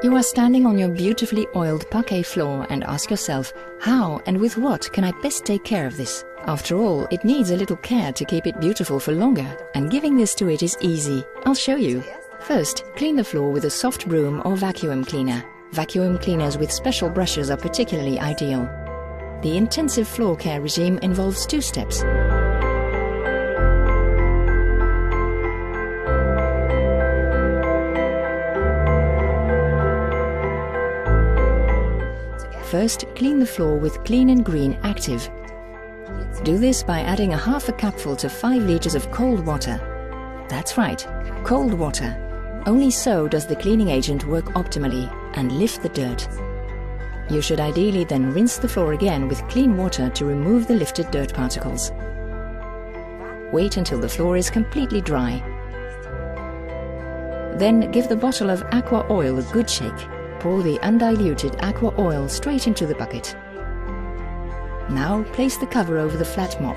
You are standing on your beautifully oiled parquet floor and ask yourself, how and with what can I best take care of this? After all, it needs a little care to keep it beautiful for longer, and giving this to it is easy. I'll show you. First, clean the floor with a soft broom or vacuum cleaner. Vacuum cleaners with special brushes are particularly ideal. The intensive floor care regime involves 2 steps. First, clean the floor with Clean and Green Active. Do this by adding a half a cupful to 5 liters of cold water. That's right, cold water. Only so does the cleaning agent work optimally and lift the dirt. You should ideally then rinse the floor again with clean water to remove the lifted dirt particles. Wait until the floor is completely dry. Then give the bottle of Aqua Oil a good shake. Pour the undiluted Aqua Oil straight into the bucket. Now place the cover over the flat mop.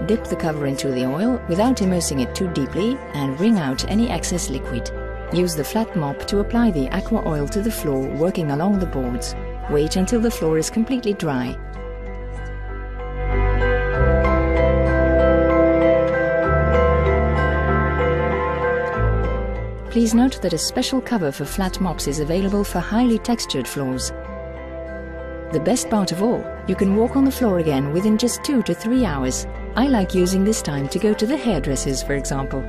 Dip the cover into the oil without immersing it too deeply and wring out any excess liquid. Use the flat mop to apply the Aqua Oil to the floor, working along the boards. Wait until the floor is completely dry. Please note that a special cover for flat mops is available for highly textured floors. The best part of all, you can walk on the floor again within just 2 to 3 hours. I like using this time to go to the hairdressers, for example.